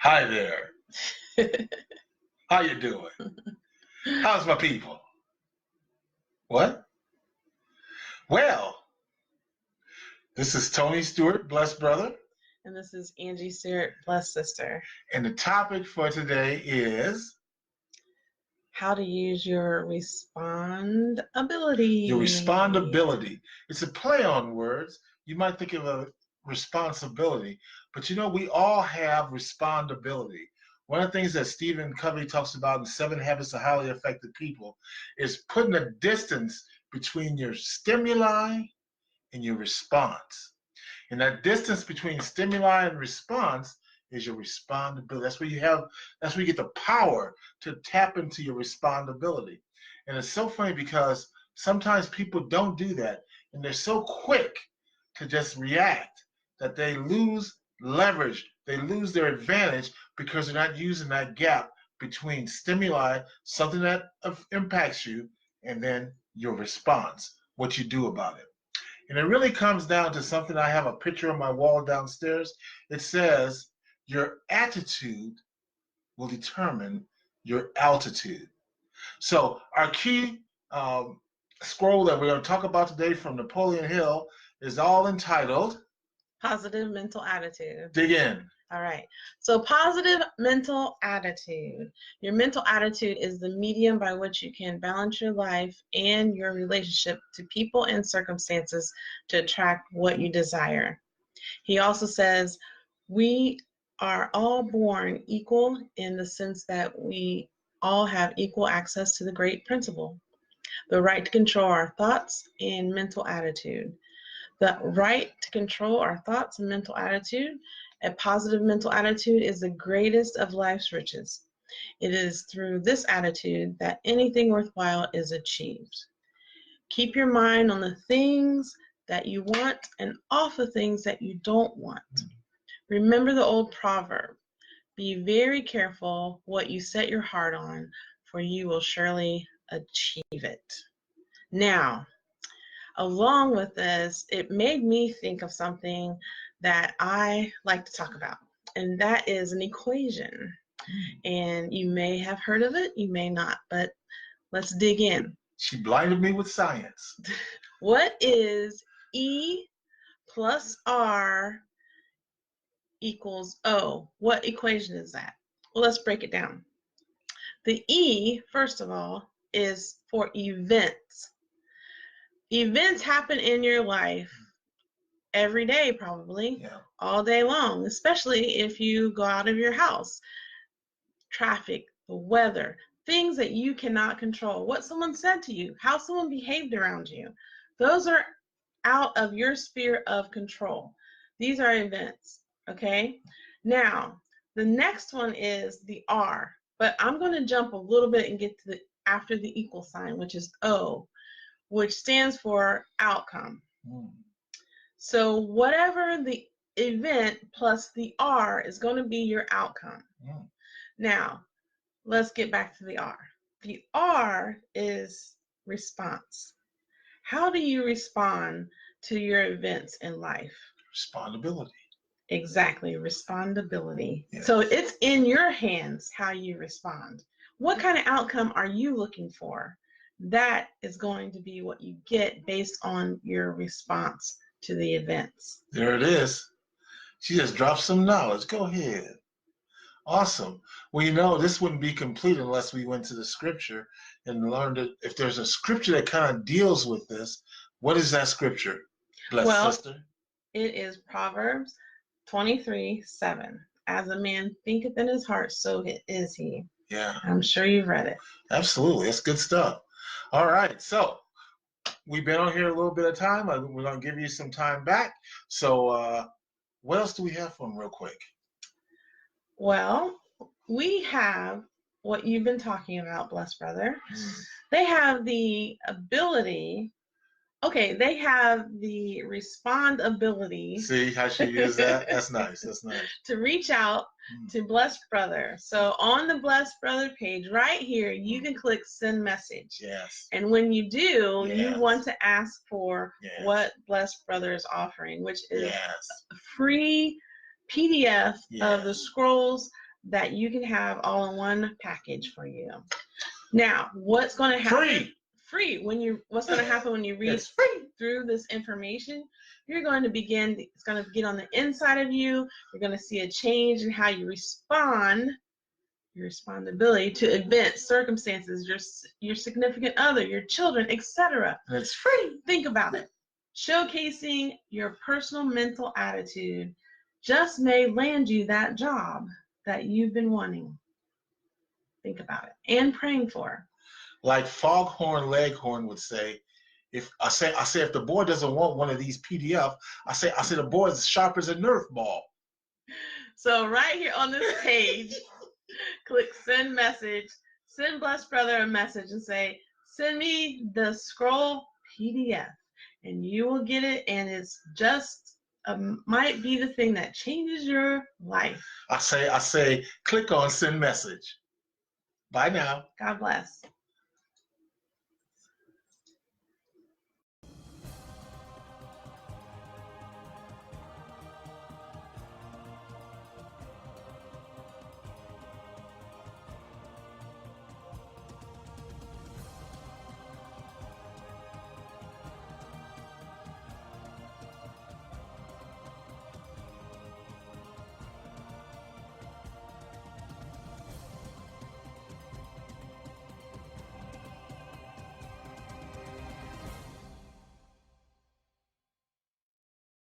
Hi there. How you doing? How's my people? What? Well, this is Tony Stewart, blessed brother. And this is Angie Stewart, blessed sister. And the topic for today is how to use your respondability. your respondability. It's a play on words. You might think of a responsibility, but you know, we all have respondability. One of the things that Stephen Covey talks about in 7 Habits of Highly Effective People is putting a distance between your stimuli and your response. And that distance between stimuli and response is your respondability. That's where you get the power to tap into your respondability. And it's so funny because sometimes people don't do that, and they're so quick to just react that they lose leverage, they lose their advantage because they're not using that gap between stimuli, something that impacts you, and then your response, what you do about it. And it really comes down to something. I have a picture on my wall downstairs. It says, your attitude will determine your altitude. So our key scroll that we're going to talk about today from Napoleon Hill is all entitled Positive Mental Attitude. Dig in. All right. So positive mental attitude. Your mental attitude is the medium by which you can balance your life and your relationship to people and circumstances to attract what you desire. He also says, we are all born equal in the sense that we all have equal access to the great principle, the right to control our thoughts and mental attitude. The right to control our thoughts and mental attitude. A positive mental attitude is the greatest of life's riches. It is through this attitude that anything worthwhile is achieved. Keep your mind on the things that you want and off the things that you don't want. Remember the old proverb, be very careful what you set your heart on, for you will surely achieve it. Now, along with this, it made me think of something that I like to talk about, and that is an equation. And you may have heard of it, you may not, but let's dig in. She blinded me with science. What is E plus R equals O? What equation is that? Well, let's break it down. The E, first of all, is for events. Events happen in your life every day, probably, all day long, especially if you go out of your house. Traffic, the weather, things that you cannot control, what someone said to you, how someone behaved around you. Those are out of your sphere of control. These are events, okay? Now, the next one is the R, but I'm going to jump a little bit and get to the after the equal sign, which is O, which stands for outcome. So whatever the event plus the R is going to be your outcome. Now, let's get back to the R. The R is response. How do you respond to your events in life? Respondability. Exactly, respondability. Yes. So it's in your hands how you respond. What kind of outcome are you looking for? That is going to be what you get based on your response to the events. There it is. She just dropped some knowledge. Go ahead. Awesome. Well, you know, this wouldn't be complete unless we went to the scripture and learned it. If there's a scripture that kind of deals with this, what is that scripture? Blessed sister. It is Proverbs 23:7. As a man thinketh in his heart, so is he. Yeah. I'm sure you've read it. Absolutely. That's good stuff. All right. So we've been on here a little bit of time. We're going to give you some time back. So what else do we have for them real quick? Well, we have what you've been talking about, blessed brother. They have the ability, they have the respondability. See how she used that? That's nice. That's nice. To reach out to Blessed Brother. So on the Blessed Brother page right here, you can click send message. Yes. And when you do, you want to ask for what Blessed Brother is offering, which is a free PDF of the scrolls that you can have all in one package for you. Now, what's going to happen? Free. What's going to happen when you read through this information? You're going to begin. It's going to get on the inside of you. You're going to see a change in how you respond. Your respondability to events, circumstances, your significant other, your children, etc. And it's free. Think about it. Showcasing your personal mental attitude just may land you that job that you've been wanting. Think about it. And praying for. Like Foghorn Leghorn would say, if the boy doesn't want one of these PDF, I say the boy is as sharp as a Nerf ball. So right here on this page, click send message, send Blessed Brother a message and say, send me the scroll PDF, and you will get it, and it's just might be the thing that changes your life. I say click on send message. Bye now. God bless.